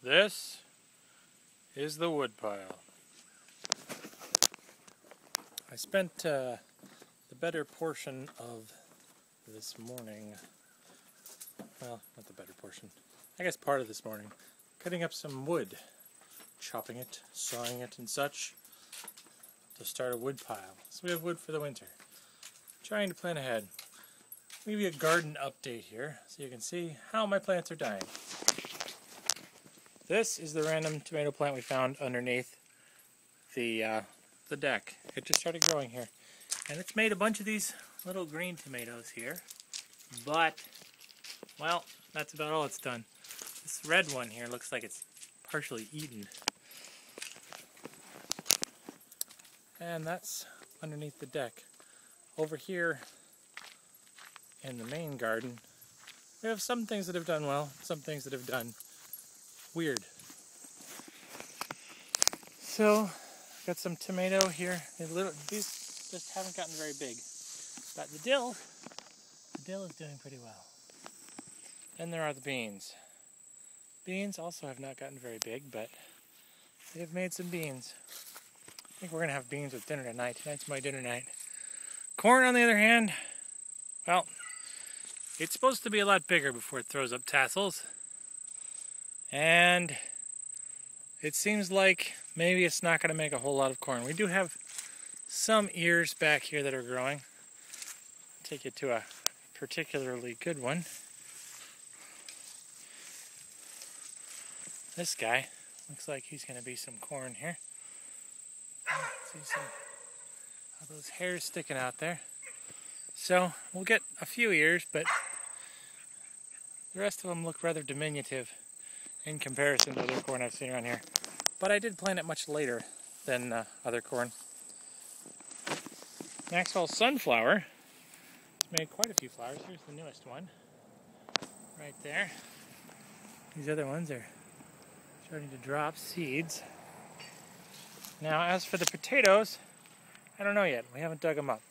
This is the wood pile. I spent the better portion of this morning, well, not the better portion, I guess part of this morning, cutting up some wood, chopping it, sawing it and such, to start a wood pile. So we have wood for the winter. Trying to plan ahead. Maybe a garden update here, so you can see how my plants are dying. This is the random tomato plant we found underneath the deck. It just started growing here. And it's made a bunch of these little green tomatoes here. But, well, that's about all it's done. This red one here looks like it's partially eaten. And that's underneath the deck. Over here in the main garden, we have some things that have done well, some things that have done weird. So, got some tomato here. These just haven't gotten very big. But the dill is doing pretty well. Then there are the beans. Beans also have not gotten very big, but they have made some beans. I think we're going to have beans with dinner tonight. Tonight's my dinner night. Corn, on the other hand, well, it's supposed to be a lot bigger before it throws up tassels. And it seems like maybe it's not going to make a whole lot of corn. We do have some ears back here that are growing. I'll take you to a particularly good one. This guy looks like he's going to be some corn here. See some of those hairs sticking out there. So we'll get a few ears, but the rest of them look rather diminutive in comparison to other corn I've seen around here. But I did plant it much later than other corn. Maxwell sunflower has made quite a few flowers. Here's the newest one, right there. These other ones are starting to drop seeds. Now, as for the potatoes, I don't know yet. We haven't dug them up.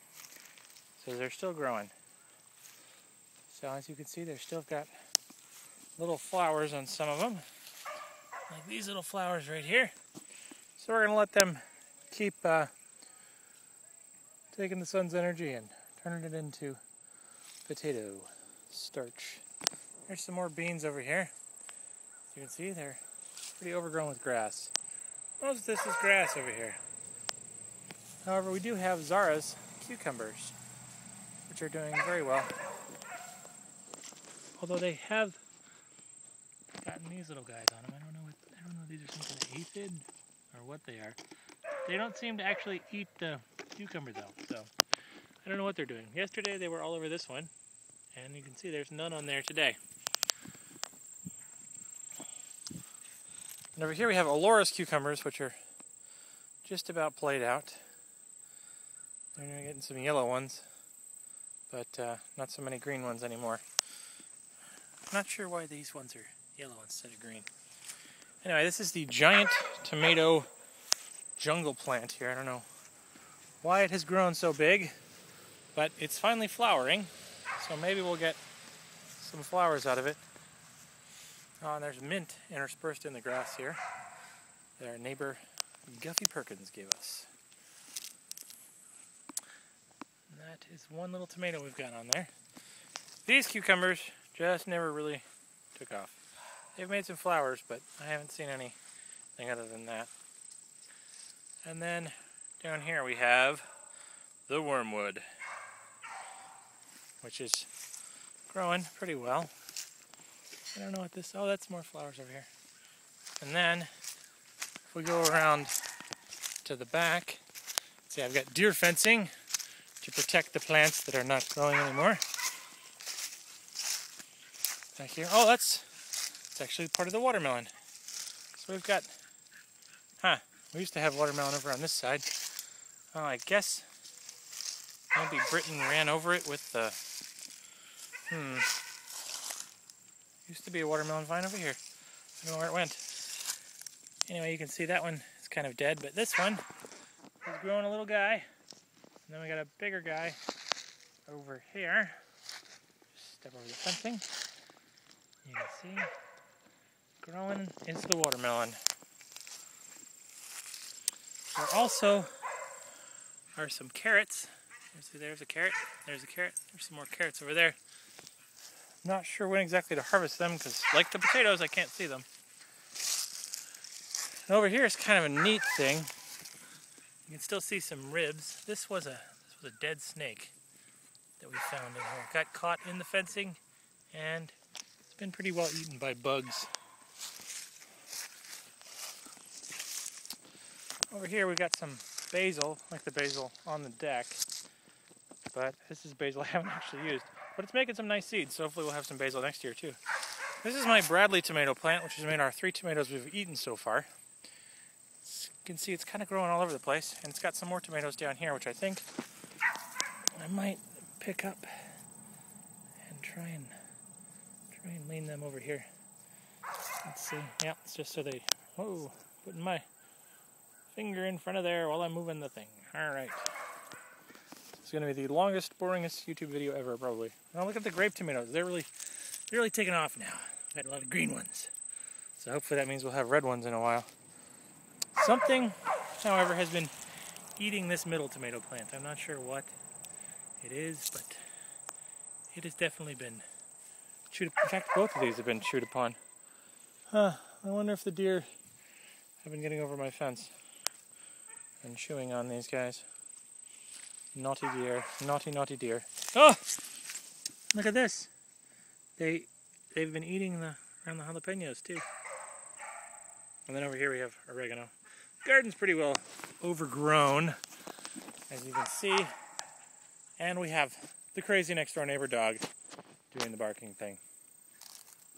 So they're still growing. So as you can see, they've still got little flowers on some of them. Like these little flowers right here. So we're going to let them keep taking the sun's energy and turning it into potato starch. There's some more beans over here. As you can see, they're pretty overgrown with grass. Most of this is grass over here. However, we do have Zara's cucumbers, which are doing very well. Although they have gotten these little guys on them. I don't know if these are some kind of aphid or what they are. They don't seem to actually eat the cucumber though, so I don't know what they're doing. Yesterday they were all over this one, and you can see there's none on there today. And over here we have Alora's cucumbers, which are just about played out. They're getting some yellow ones, but not so many green ones anymore. Not sure why these ones are yellow instead of green. Anyway, this is the giant tomato jungle plant here. I don't know why it has grown so big, but it's finally flowering, so maybe we'll get some flowers out of it. Oh, and there's mint interspersed in the grass here that our neighbor Guffy Perkins gave us. And that is one little tomato we've got on there. These cucumbers just never really took off. They've made some flowers, but I haven't seen anything other than that. And then down here we have the wormwood, which is growing pretty well. I don't know what this, oh, that's more flowers over here. And then, if we go around to the back, see, I've got deer fencing to protect the plants that are not growing anymore. Back here, oh, it's actually part of the watermelon. So we've got, we used to have watermelon over on this side. Oh, I guess maybe Britain ran over it with the, used to be a watermelon vine over here. I don't know where it went. Anyway, you can see that one is kind of dead, but this one is growing a little guy. And then we got a bigger guy over here. Just step over the fencing. You can see growing into the watermelon. There also are some carrots. There's a carrot. There's a carrot. There's some more carrots over there. Not sure when exactly to harvest them because, like the potatoes, I can't see them. And over here is kind of a neat thing. You can still see some ribs. This was a dead snake that we found in here. It got caught in the fencing, and it's been pretty well eaten by bugs. Over here we got some basil, like the basil on the deck. But this is basil I haven't actually used. But it's making some nice seeds, so hopefully we'll have some basil next year too. This is my Bradley tomato plant, which has made our 3 tomatoes we've eaten so far. You can see it's kind of growing all over the place, and it's got some more tomatoes down here, which I think I might pick up and try and lean them over here. Let's see. Yeah, it's just so they... Whoa, putting my finger in front of there while I'm moving the thing. Alright. It's going to be the longest, boringest YouTube video ever, probably. Now look at the grape tomatoes. They're really taking off now. Got a lot of green ones. So hopefully that means we'll have red ones in a while. Something, however, has been eating this middle tomato plant. I'm not sure what it is, but it has definitely been chewed upon. In fact, both of these have been chewed upon. I wonder if the deer have been getting over my fence and chewing on these guys. Naughty deer. Naughty, naughty deer. Oh! Look at this. They've been eating around the jalapenos too. And then over here we have oregano. The garden's pretty well overgrown, as you can see. And we have the crazy next door neighbor dog doing the barking thing.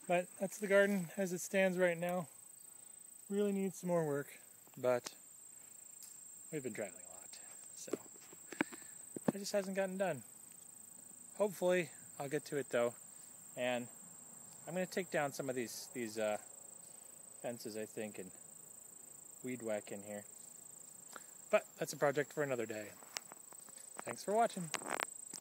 But that's the garden as it stands right now. Really needs some more work, but we've been driving a lot, so it just hasn't gotten done. Hopefully I'll get to it though, and I'm going to take down some of these fences, I think, and weed whack in here. But that's a project for another day. Thanks for watching.